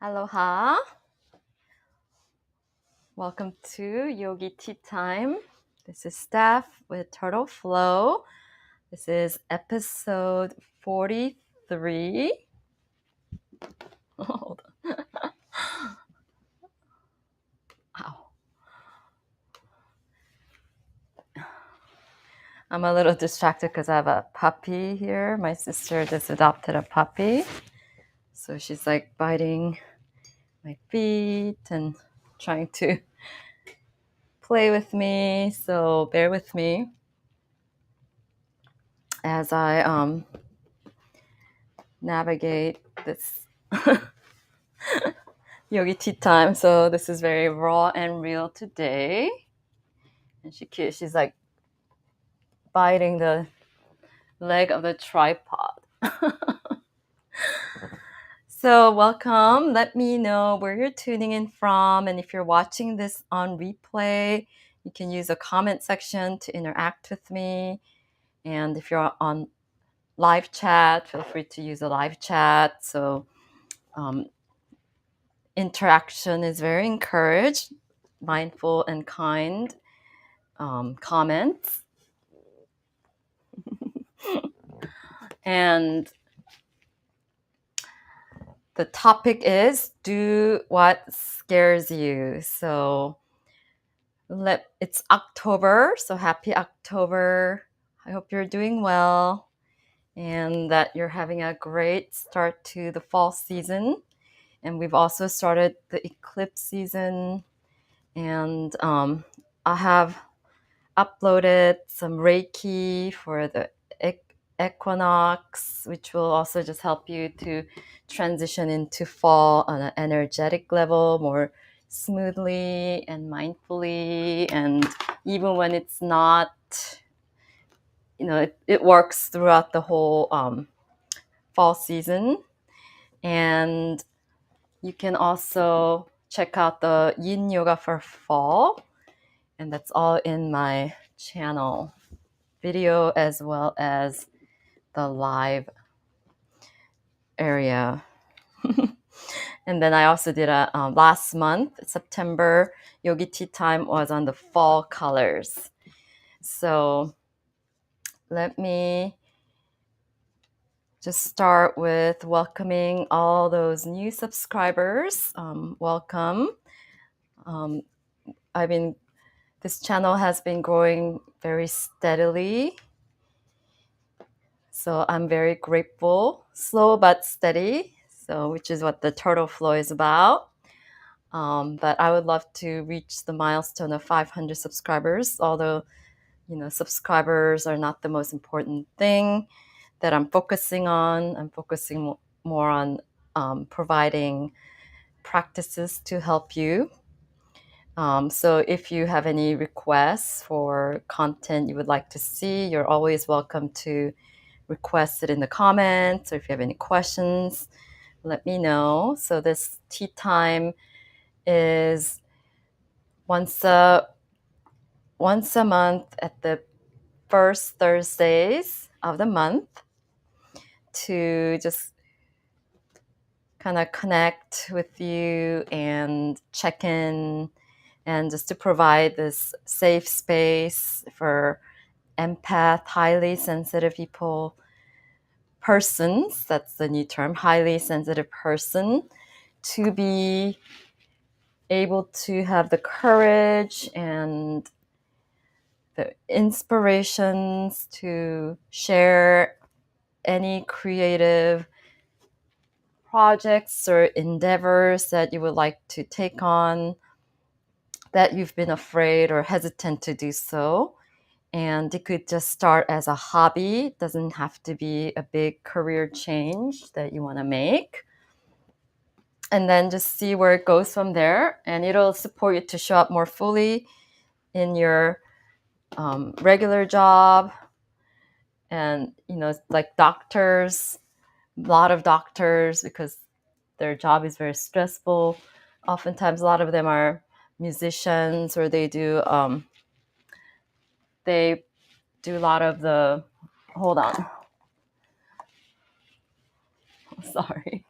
Aloha. Welcome to Yogi Tea Time. This is Steph with Turtle Flow. This is episode 43. Hold on. Ow. I'm a little distracted because I have a puppy here. My sister just adopted a puppy. So she's like biting my feet and trying to play with me. So bear with me as I navigate this Yogi Tea Time. So this is very raw and real today. And she's like biting the leg of the tripod. So welcome. Let me know where you're tuning in from. And if you're watching this on replay, you can use a comment section to interact with me. And if you're on live chat, feel free to use a live chat. So interaction is very encouraged, mindful and kind comments. And the topic is do what scares you. So it's October, so happy October. I hope you're doing well and that you're having a great start to the fall season. And we've also started the eclipse season. And I have uploaded some Reiki for the equinox, which will also just help you to transition into fall on an energetic level more smoothly and mindfully. And even when it's not, it works throughout the whole fall season. And you can also check out the yin yoga for fall. And that's all in my channel video as well as the live area. And then I also did a last month, September, Yogi Tea Time was on the fall colors. So let me just start with welcoming all those new subscribers. Welcome. This channel has been growing very steadily. So I'm very grateful, slow but steady. So, which is what the turtle flow is about. But I would love to reach the milestone of 500 subscribers, although, subscribers are not the most important thing that I'm focusing on. I'm focusing more on providing practices to help you. So if you have any requests for content you would like to see, you're always welcome to request it in the comments, or if you have any questions, let me know. So this tea time is once a month at the first Thursdays of the month to just kind of connect with you and check in and just to provide this safe space for empath, highly sensitive persons, that's the new term, highly sensitive person, to be able to have the courage and the inspirations to share any creative projects or endeavors that you would like to take on that you've been afraid or hesitant to do so. And it could just start as a hobby. It doesn't have to be a big career change that you want to make. And then just see where it goes from there. And it'll support you to show up more fully in your regular job. And, like doctors, a lot of doctors, because their job is very stressful. Oftentimes, a lot of them are musicians, or they do a lot of the, hold on. Sorry.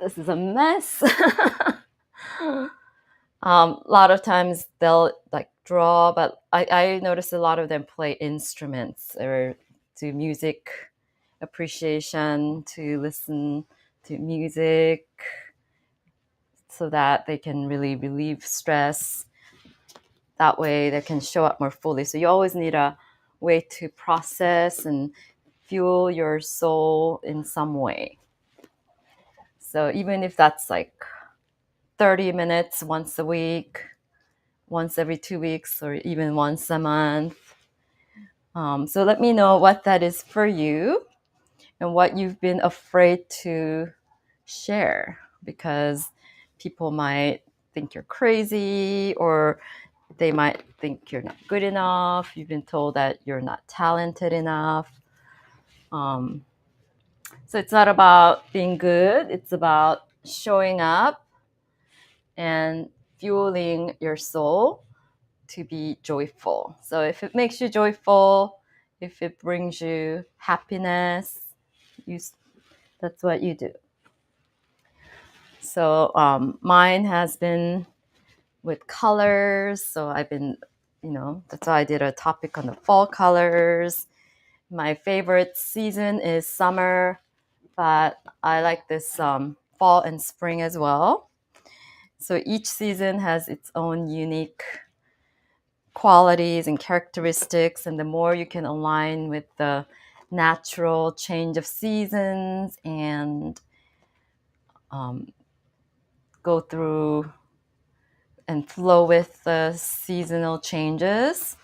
This is a mess. A lot of times they'll like draw, but I notice a lot of them play instruments or do music appreciation, to listen to music so that they can really relieve stress. That way they can show up more fully. So you always need a way to process and fuel your soul in some way. So even if that's like 30 minutes once a week, once every 2 weeks, or even once a month. So let me know what that is for you and what you've been afraid to share, because people might think you're crazy, or they might think you're not good enough. You've been told that you're not talented enough. So it's not about being good. It's about showing up and fueling your soul to be joyful. So if it makes you joyful, if it brings you happiness, that's what you do. So mine has been with colors. So I've been, that's why I did a topic on the fall colors. My favorite season is summer, but I like this fall and spring as well. So each season has its own unique qualities and characteristics, and the more you can align with the natural change of seasons and go through and flow with the seasonal changes,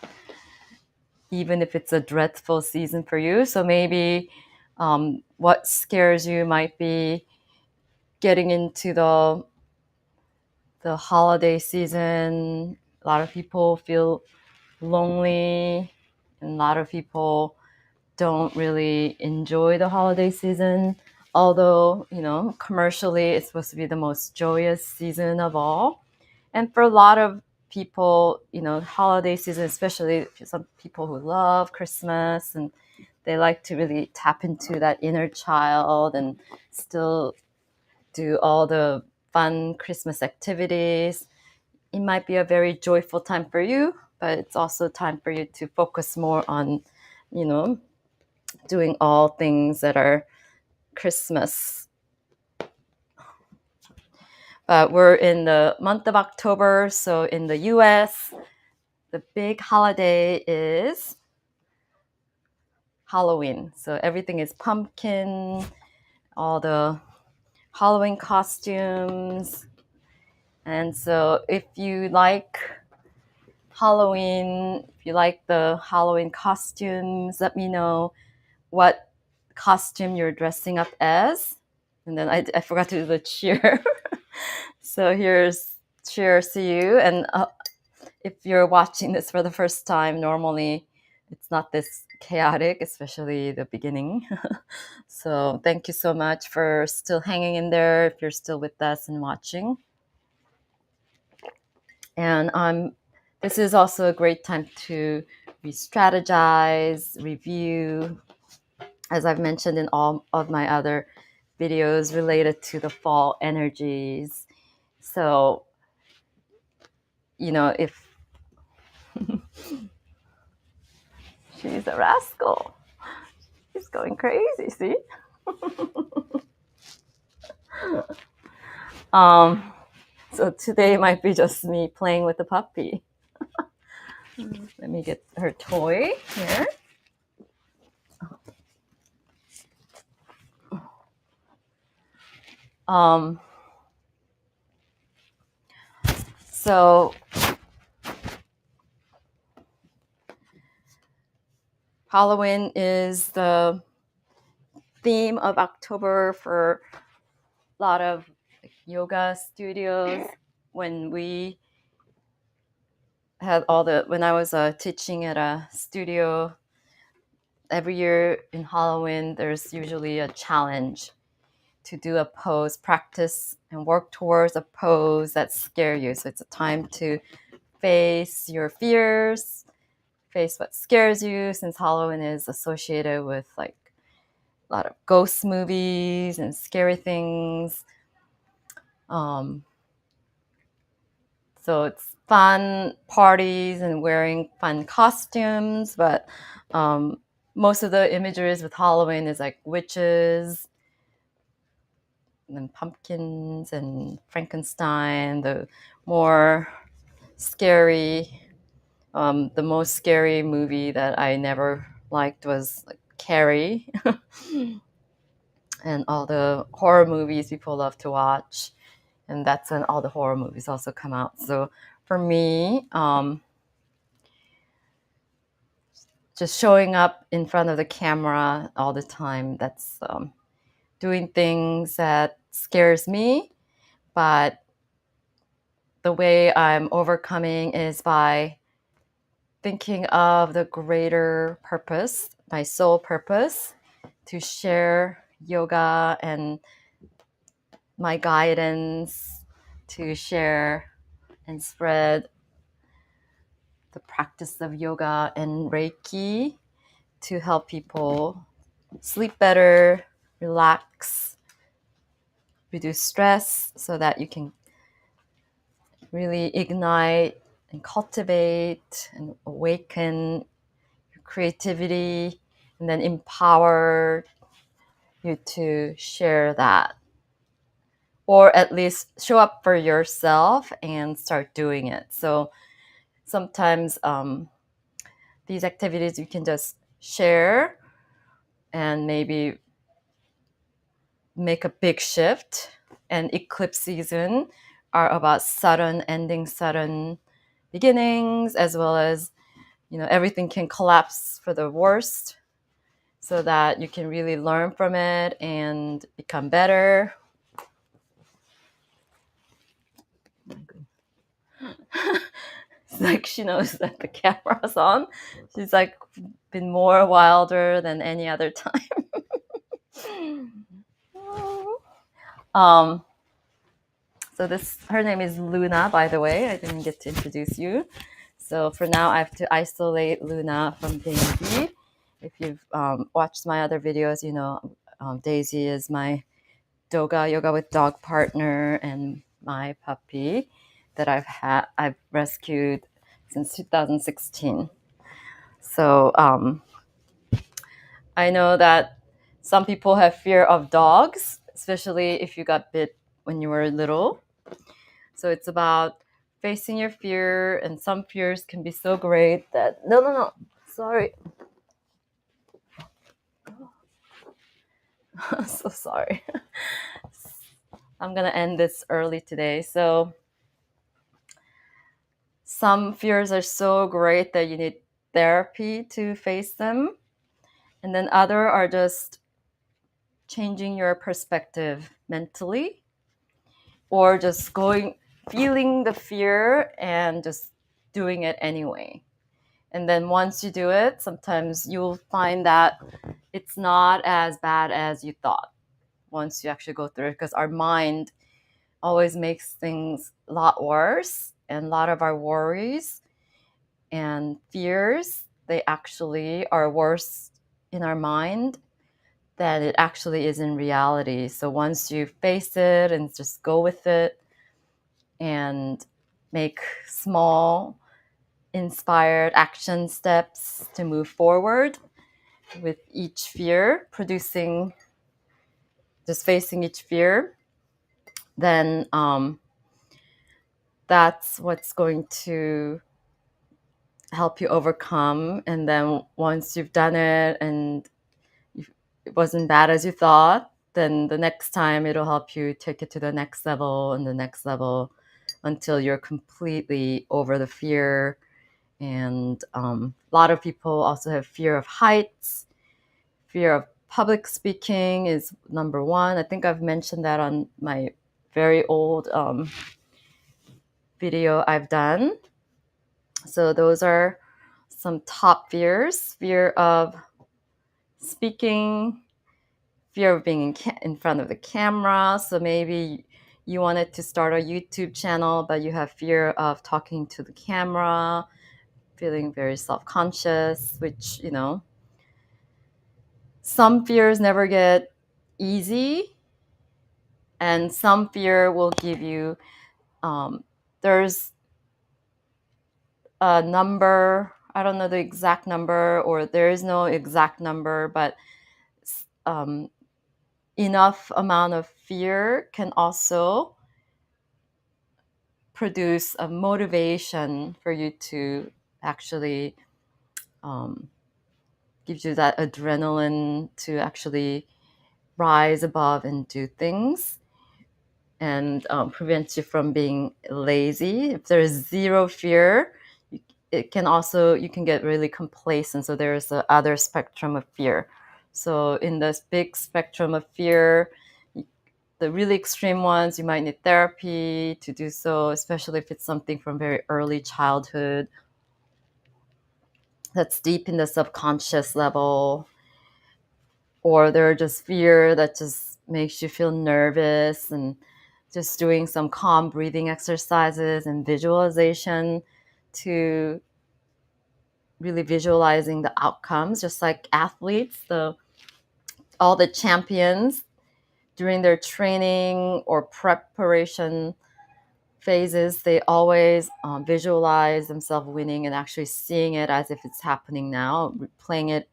even if it's a dreadful season for you. So maybe what scares you might be getting into the holiday season. A lot of people feel lonely, and a lot of people don't really enjoy the holiday season, although, commercially it's supposed to be the most joyous season of all. And for a lot of people, holiday season, especially some people who love Christmas and they like to really tap into that inner child and still do all the fun Christmas activities, it might be a very joyful time for you, but it's also time for you to focus more on, doing all things that are Christmas. But we're in the month of October, so in the US, the big holiday is Halloween. So everything is pumpkin, all the Halloween costumes. And so if you like Halloween, if you like the Halloween costumes, let me know what costume you're dressing up as. And then I forgot to do the cheer. So here's cheers to you. And if you're watching this for the first time, normally it's not this chaotic, especially the beginning. So thank you so much for still hanging in there, if you're still with us and watching. And this is also a great time to re-strategize, review, as I've mentioned in all of my other videos related to the fall energies. So, if she's a rascal, she's going crazy, see? So today might be just me playing with the puppy. Let me get her toy here. So Halloween is the theme of October for a lot of yoga studios. When I was teaching at a studio, every year in Halloween, there's usually a challenge to do a pose, practice and work towards a pose that scare you. So it's a time to face your fears, face what scares you, since Halloween is associated with like a lot of ghost movies and scary things. Um, so it's fun parties and wearing fun costumes, but most of the imageries with Halloween is like witches and pumpkins and Frankenstein, the more scary. The most scary movie that I never liked was like Carrie, and all the horror movies people love to watch, and that's when all the horror movies also come out. So for me, just showing up in front of the camera all the time, that's doing things that scares me, but the way I'm overcoming is by thinking of the greater purpose, my soul purpose, to share yoga and my guidance, to share and spread the practice of yoga and Reiki to help people sleep better, relax, reduce stress so that you can really ignite and cultivate and awaken your creativity, and then empower you to share that, or at least show up for yourself and start doing it. So sometimes these activities you can just share and maybe make a big shift. And eclipse season are about sudden ending, sudden beginnings, as well as, you know, everything can collapse for the worst, so that you can really learn from it and become better. It's like she knows that the camera's on. She's like been more wilder than any other time. um, so this, her name is Luna, by the way. I didn't get to introduce you. So for now, I have to isolate Luna from Daisy. If you've watched my other videos, you know Daisy is my yoga with dog partner and my puppy that I've rescued since 2016. So I know that some people have fear of dogs, especially if you got bit when you were little. So it's about facing your fear, and some fears can be so great that no, sorry. So sorry. I'm gonna end this early today. So some fears are so great that you need therapy to face them, and then other are just changing your perspective mentally, or just feeling the fear and just doing it anyway. And then once you do it, sometimes you'll find that it's not as bad as you thought once you actually go through it, because our mind always makes things a lot worse, and a lot of our worries and fears, they actually are worse in our mind than it actually is in reality. So once you face it and just go with it and make small inspired action steps to move forward with each fear, just facing each fear, then that's what's going to help you overcome. And then once you've done it and it wasn't bad as you thought, then the next time it'll help you take it to the next level and the next level until you're completely over the fear. And a lot of people also have fear of heights. Fear of public speaking is number one. I think I've mentioned that on my very old video I've done. So those are some top fears. Fear of speaking, fear of being in front of the camera. So maybe you wanted to start a YouTube channel, but you have fear of talking to the camera, feeling very self-conscious, which, you know, some fears never get easy. And some fear will give you, there's a number, I don't know the exact number, or there is no exact number, but um, enough amount of fear can also produce a motivation for you to actually gives you that adrenaline to actually rise above and do things, and prevents you from being lazy. If there is zero fear, it can also, you can get really complacent. So there's the other spectrum of fear. So in this big spectrum of fear, the really extreme ones, you might need therapy to do so, especially if it's something from very early childhood that's deep in the subconscious level, or they're just fear that just makes you feel nervous, and just doing some calm breathing exercises and visualization to really visualizing the outcomes, just like athletes, all the champions during their training or preparation phases, they always visualize themselves winning and actually seeing it as if it's happening now, playing it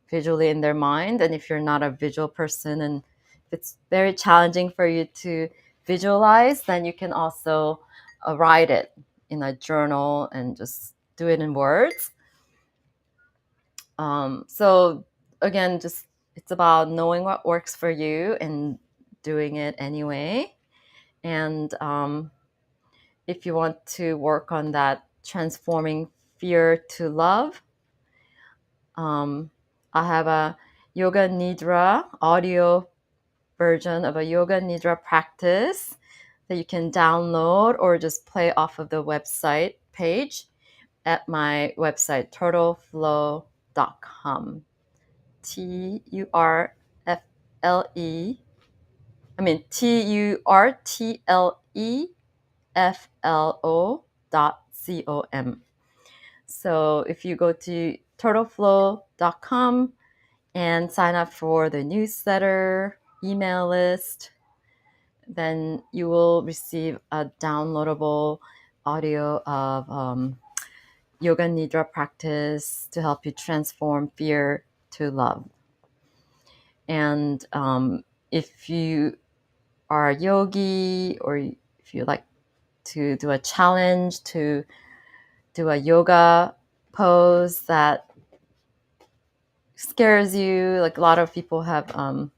visually in their mind. And if you're not a visual person and if it's very challenging for you to visualize, then you can also write it in a journal and just do it in words. So again, just it's about knowing what works for you and doing it anyway. And if you want to work on that transforming fear to love, I have a yoga nidra audio version of a yoga nidra practice that you can download or just play off of the website page at my website, turtleflow.com. Turtle, I mean, turtleflow.com. So if you go to turtleflow.com and sign up for the newsletter, email list, then you will receive a downloadable audio of yoga nidra practice to help you transform fear to love. And if you are a yogi, or if you like to do a challenge to do a yoga pose that scares you, like a lot of people have are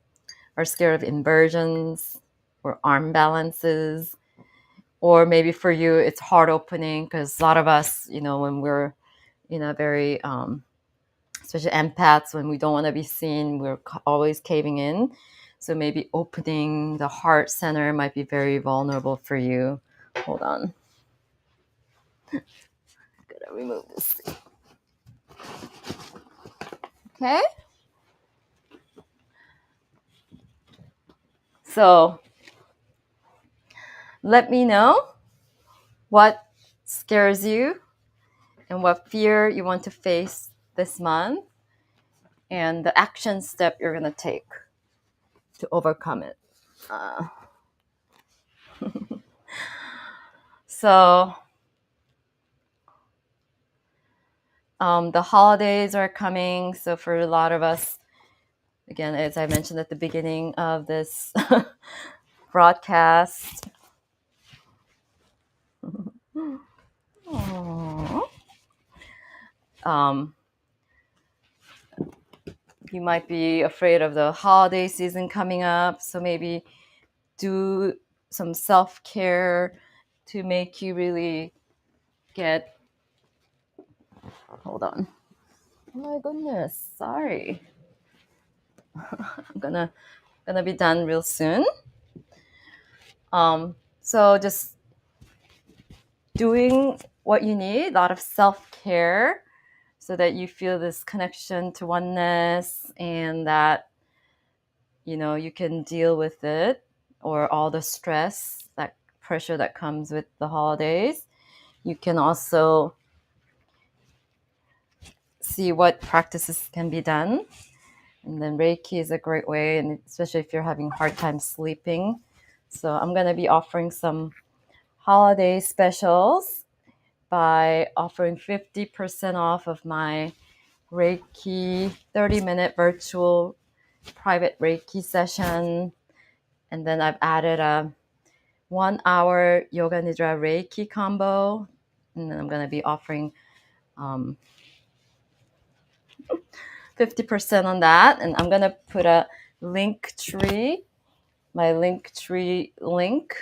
scared of inversions or arm balances, or maybe for you it's heart opening, because a lot of us, when we're in a very especially empaths, when we don't want to be seen, we're always caving in. So maybe opening the heart center might be very vulnerable for you. Hold on, I'm gonna remove this thing. Okay, so let me know what scares you and what fear you want to face this month, and the action step you're going to take to overcome it. So the holidays are coming. So for a lot of us, again, as I mentioned at the beginning of this broadcast, you might be afraid of the holiday season coming up. So maybe do some self-care to make you really get, hold on. Oh my goodness, sorry. I'm gonna be done real soon. So just doing what you need, a lot of self-care, so that you feel this connection to oneness, and that you can deal with it, or all the stress, that pressure that comes with the holidays. You can also see what practices can be done. And then Reiki is a great way, and especially if you're having a hard time sleeping, So I'm going to be offering some holiday specials by offering 50% off of my Reiki 30-minute virtual private Reiki session. And then I've added a 1-hour Yoga Nidra Reiki combo. And then I'm going to be offering 50% on that. And I'm going to put a link tree, my link tree link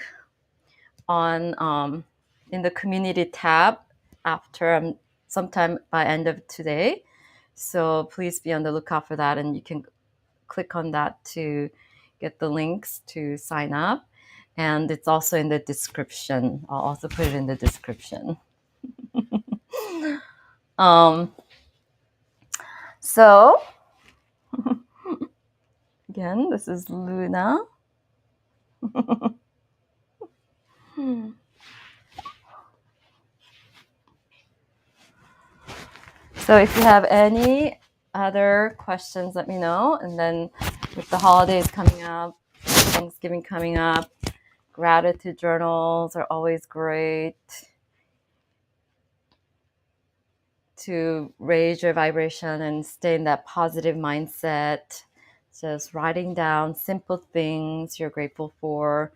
on in the community tab after sometime by end of today. So please be on the lookout for that, and you can click on that to get the links to sign up. And it's also in the description. I'll also put it in the description. So again, this is Luna. So if you have any other questions, let me know. And then with the holidays coming up, Thanksgiving coming up, gratitude journals are always great to raise your vibration and stay in that positive mindset. Just writing down simple things you're grateful for.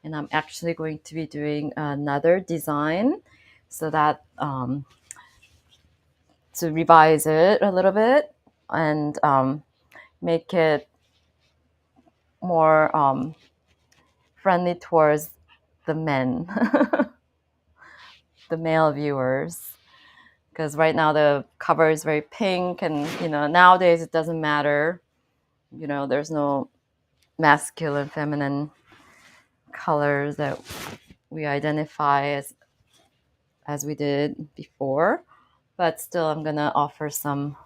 And I'm actually going to be doing another design so that to revise it a little bit and make it more friendly towards the men, the male viewers. Because right now the cover is very pink, and nowadays it doesn't matter. There's no masculine, feminine colors that we identify as we did before. But still, I'm gonna offer some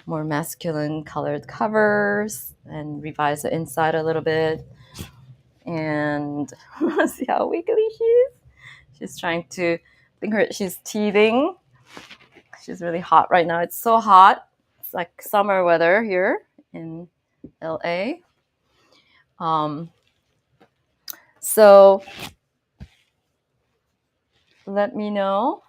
more masculine colored covers and revise the inside a little bit. And see how wiggly she is. She's trying to. She's teething. She's really hot right now. It's so hot. It's like summer weather here in LA. So let me know.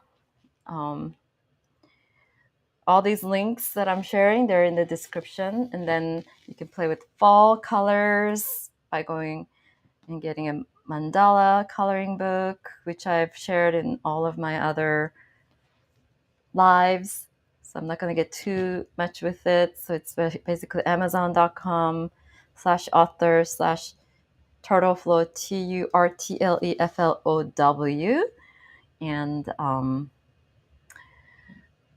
All these links that I'm sharing, they're in the description. And then you can play with fall colors by going and getting a mandala coloring book, which I've shared in all of my other lives. So I'm not going to get too much with it. So it's basically amazon.com/author/turtleflow, TURTLEFLOW. And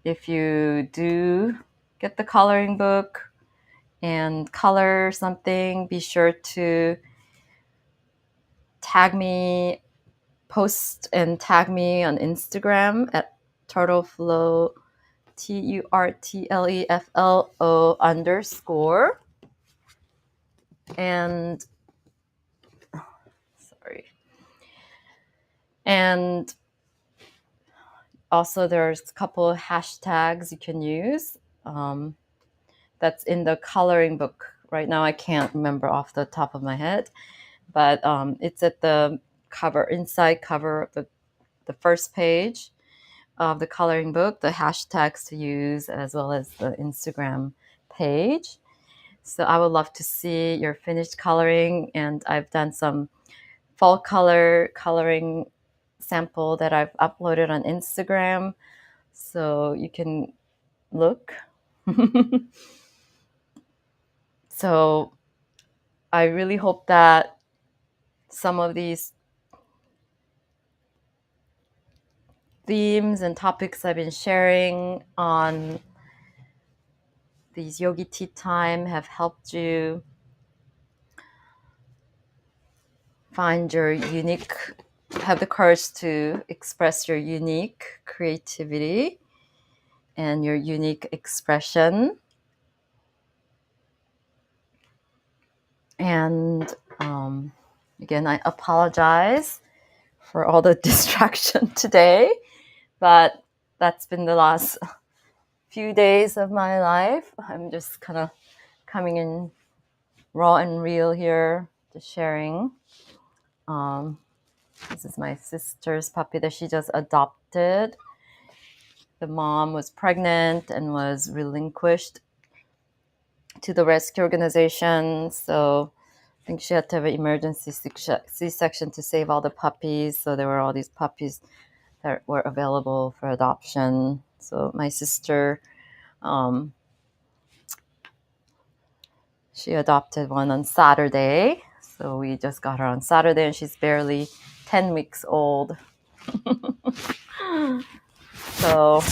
if you do get the coloring book and color something, be sure to post and tag me on Instagram at turtleflow, TURTLEFLO_. And sorry. And also there's a couple of hashtags you can use. That's in the coloring book. Right now I can't remember off the top of my head, but it's at the inside cover of the first page of the coloring book, the hashtags to use, as well as the Instagram page. So I would love to see your finished coloring, and I've done some fall coloring sample that I've uploaded on Instagram, so you can look. So I really hope that some of these themes and topics I've been sharing on these Yogi Tea Time have helped you find your unique, have the courage to express your unique creativity and your unique expression. And again, I apologize for all the distraction today, but that's been the last few days of my life. I'm just kind of coming in raw and real here, just sharing. This is my sister's puppy that she just adopted. The mom was pregnant and was relinquished to the rescue organization. So I think she had to have an emergency C-section to save all the puppies. So there were all these puppies that were available for adoption. So my sister, she adopted one on Saturday. So we just got her on Saturday, and she's barely 10 weeks old. So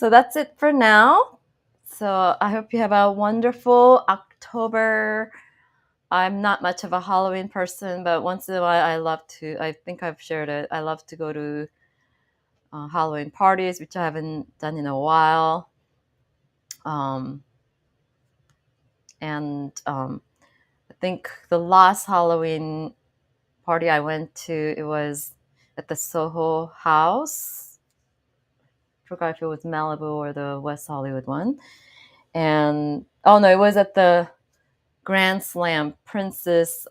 that's it for now. So I hope you have a wonderful October. I'm not much of a Halloween person, but once in a while I think I've shared it. I love to go to Halloween parties, which I haven't done in a while. I think the last Halloween party I went to, it was at the Soho House. I forgot if it was Malibu or the West Hollywood one. And it was at the Grand Slam Princess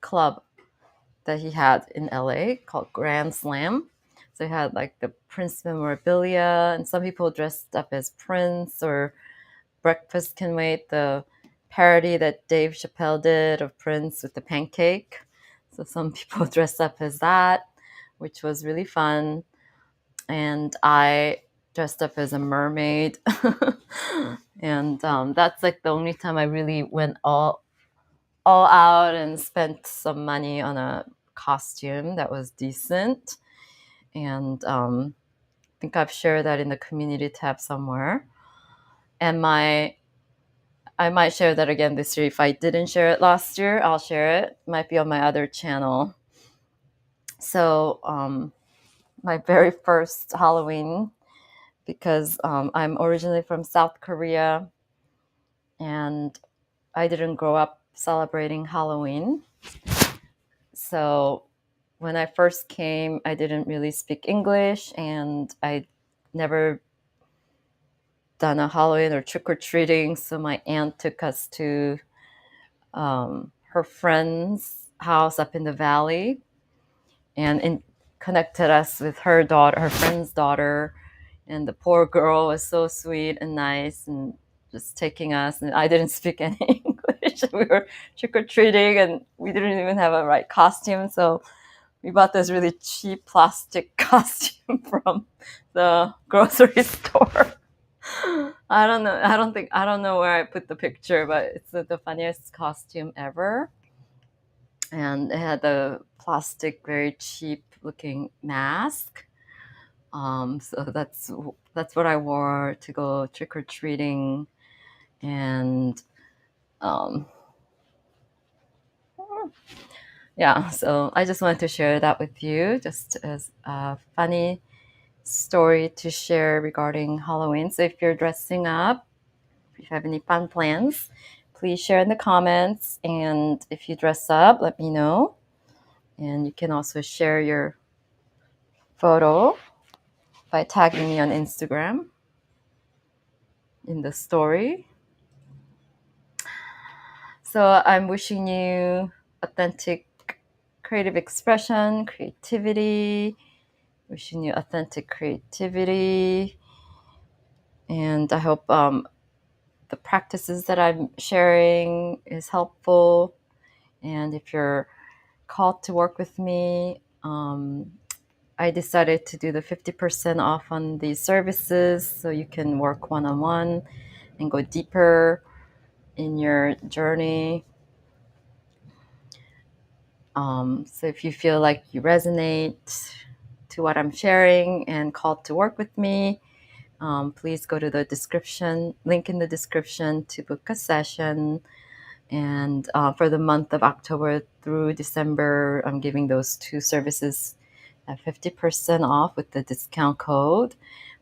club that he had in LA called Grand Slam. So he had like the Prince memorabilia, and some people dressed up as Prince, or Breakfast Can Wait, the parody that Dave Chappelle did of Prince with the pancake. So some people dressed up as that, which was really fun. And I dressed up as a mermaid. And that's like the only time I really went all out and spent some money on a costume that was decent. And I think I've shared that in the community tab somewhere. And I might share that again this year. If I didn't share it last year, I'll share it. It might be on my other channel. So my very first Halloween, because I'm originally from South Korea, and I didn't grow up celebrating Halloween. So when I first came, I didn't really speak English, and I never done a Halloween or trick-or-treating. So my aunt took us to her friend's house up in the valley, and connected us with her daughter, her friend's daughter. And the poor girl was so sweet and nice, and just taking us. And I didn't speak any English. We were trick-or-treating, and we didn't even have a right costume. So we bought this really cheap plastic costume from the grocery store. I don't know. I don't know where I put the picture, but it's the funniest costume ever. And it had the plastic, very cheap looking mask. So that's what I wore to go trick or treating. And yeah, so I just wanted to share that with you, just as a funny story to share regarding Halloween. So if you're dressing up, if you have any fun plans, please share in the comments. And if you dress up, let me know. And you can also share your photo by tagging me on Instagram in the story. So I'm wishing you authentic creative expression, creativity, wishing you authentic creativity. And I hope the practices that I'm sharing is helpful. And if you're called to work with me, I decided to do the 50% off on these services, so you can work one-on-one and go deeper in your journey. So if you feel like you resonate to what I'm sharing and called to work with me, please go to the link in the description to book a session. And for the month of October through December, I'm giving those two services at 50% off with the discount code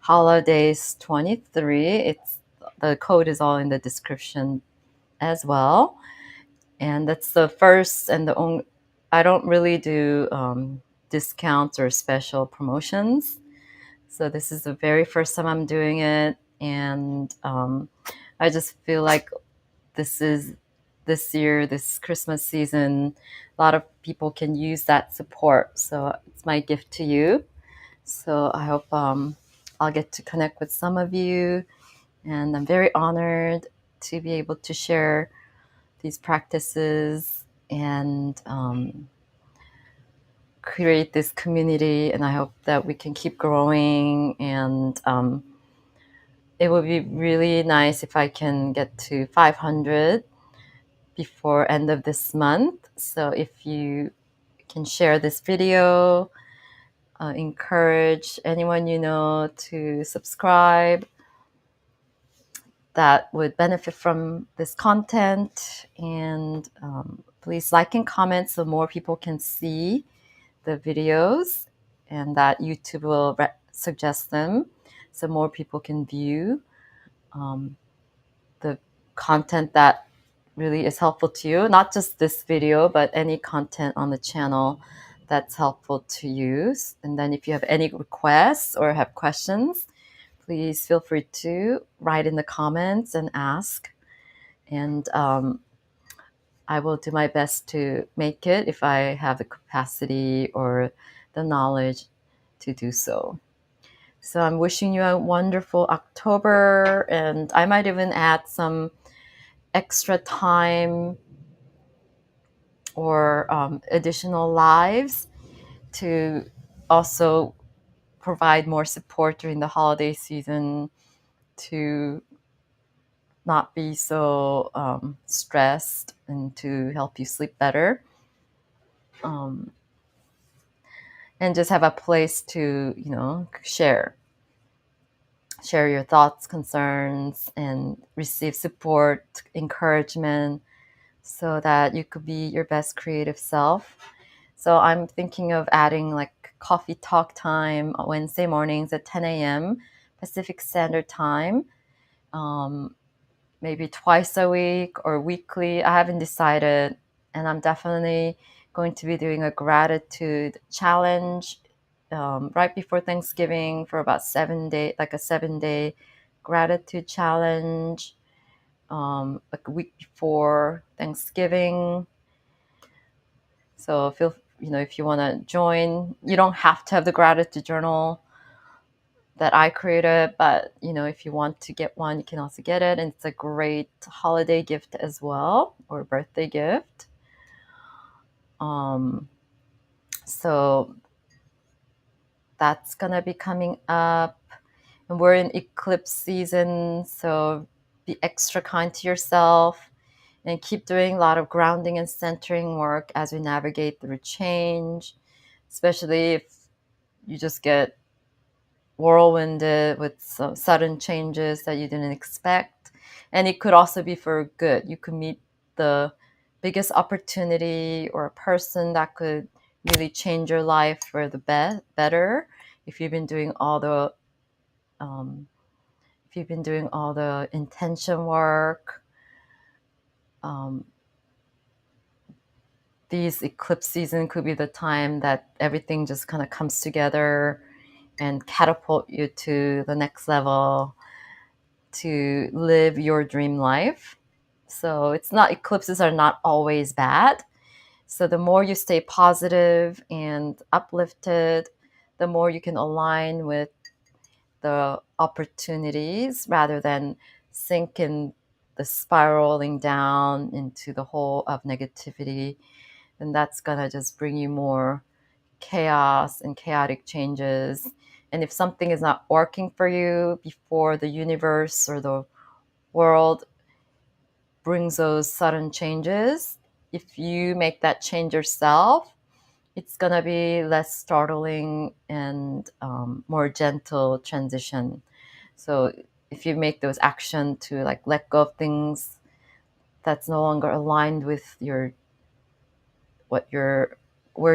holidays23. The code is all in the description as well. And that's the first and the only. I don't really do discounts or special promotions. So this is the very first time I'm doing it. And I just feel like this is this year, this Christmas season, a lot of people can use that support. So it's my gift to you. So I hope I'll get to connect with some of you. And I'm very honored to be able to share these practices and create this community. And I hope that we can keep growing. And it would be really nice if I can get to 500 before end of this month. So if you can share this video, encourage anyone you know to subscribe that would benefit from this content, and please like and comment so more people can see the videos and that YouTube will suggest them so more people can view the content that really is helpful to you, not just this video, but any content on the channel that's helpful to you. And then if you have any requests or have questions, please feel free to write in the comments and ask. And I will do my best to make it if I have the capacity or the knowledge to do so. So I'm wishing you a wonderful October, and I might even add some extra time or additional lives to also provide more support during the holiday season to not be so stressed and to help you sleep better, and just have a place to share your thoughts, concerns, and receive support, encouragement, so that you could be your best creative self. So I'm thinking of adding like coffee talk time on Wednesday mornings at 10 a.m. Pacific Standard Time, maybe twice a week or weekly. I haven't decided, and I'm definitely going to be doing a gratitude challenge right before Thanksgiving for about 7 days, like a 7-day gratitude challenge, like a week before Thanksgiving. So if you want to join, you don't have to have the gratitude journal that I created, but if you want to get one, you can also get it. And it's a great holiday gift as well, or birthday gift. So that's gonna be coming up. And we're in eclipse season, so be extra kind to yourself and keep doing a lot of grounding and centering work as we navigate through change, especially if you just get whirlwinded with some sudden changes that you didn't expect. And it could also be for good. You could meet the biggest opportunity or a person that could really change your life for the better if you've been doing all the intention work. These eclipse season could be the time that everything just kind of comes together and catapult you to the next level to live your dream life. So eclipses are not always bad. So the more you stay positive and uplifted, the more you can align with the opportunities rather than sink in the spiraling down into the hole of negativity. And that's gonna just bring you more chaos and chaotic changes. And if something is not working for you before the universe or the world brings those sudden changes, if you make that change yourself, it's gonna be less startling and more gentle transition. So if you make those action to like let go of things that's no longer aligned with where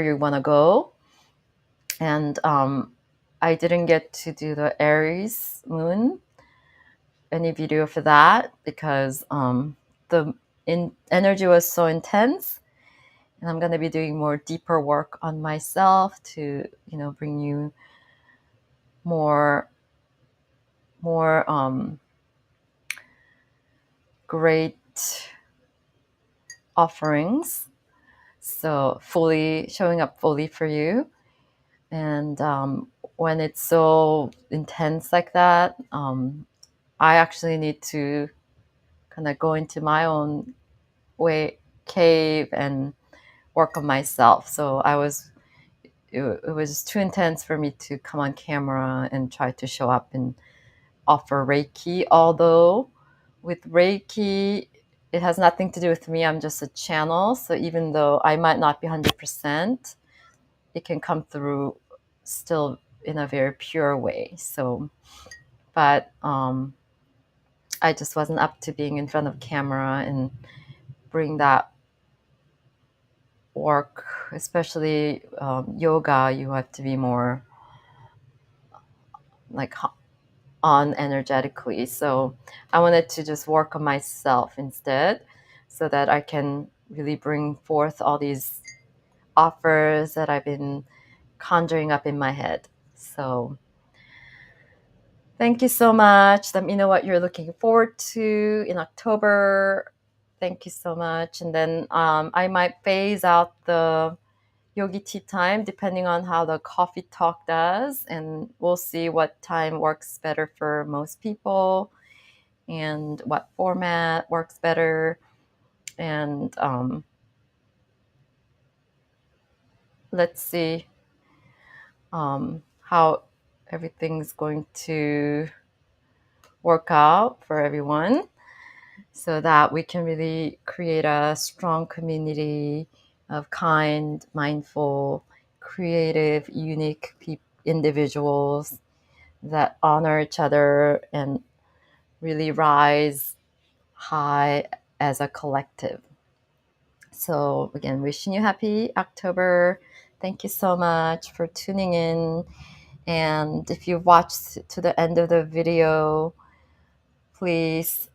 you want to go. And I didn't get to do the Aries moon any video for that because the energy was so intense, and I'm going to be doing more deeper work on myself to bring you more great offerings. So fully showing up fully for you. And when it's so intense like that, I actually need to kind of go into my own way cave and work on myself. So it was too intense for me to come on camera and try to show up and offer Reiki. Although with Reiki, it has nothing to do with me. I'm just a channel. So even though I might not be 100%, it can come through still in a very pure way. So, but I just wasn't up to being in front of camera and bring that work, especially yoga. You have to be more like on energetically. So I wanted to just work on myself instead so that I can really bring forth all these offers that I've been conjuring up in my head. So thank you so much. Let me know what you're looking forward to in October. Thank you so much. And then I might phase out the Yogi Tea Time depending on how the coffee talk does. And we'll see what time works better for most people and what format works better. And let's see how everything's going to work out for everyone so that we can really create a strong community of kind, mindful, creative, unique individuals that honor each other and really rise high as a collective. So again, wishing you happy October. Thank you so much for tuning in. And if you've watched to the end of the video, please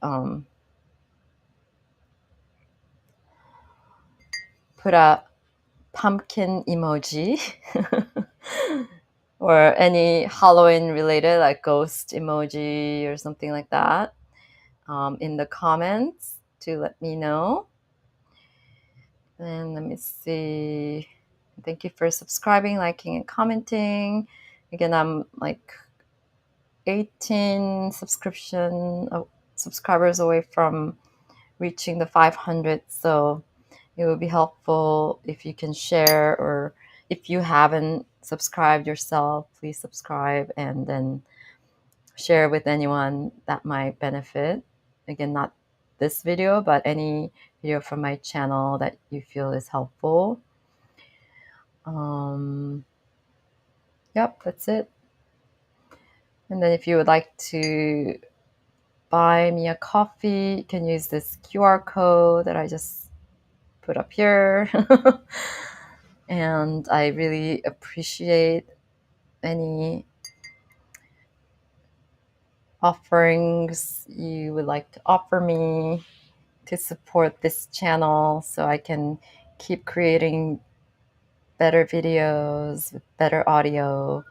put a pumpkin emoji or any Halloween related, like ghost emoji or something like that, in the comments to let me know. And let me see. Thank you for subscribing, liking, and commenting. Again, I'm like 18 subscribers away from reaching the 500. So it would be helpful if you can share, or if you haven't subscribed yourself, please subscribe and then share with anyone that might benefit. Again, not this video, but any video from my channel that you feel is helpful. Yep, that's it. And then if you would like to buy me a coffee, you can use this QR code that I just put up here. And I really appreciate any offerings you would like to offer me to support this channel so I can keep creating better videos with better audio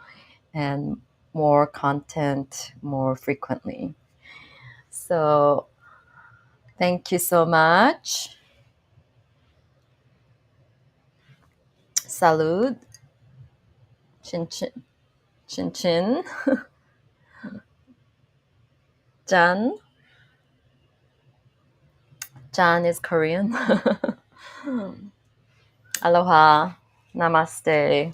and more content more frequently. So thank you so much. Salud. Chin chin. Chin chin. Jan. Jan is Korean. Aloha. Namaste.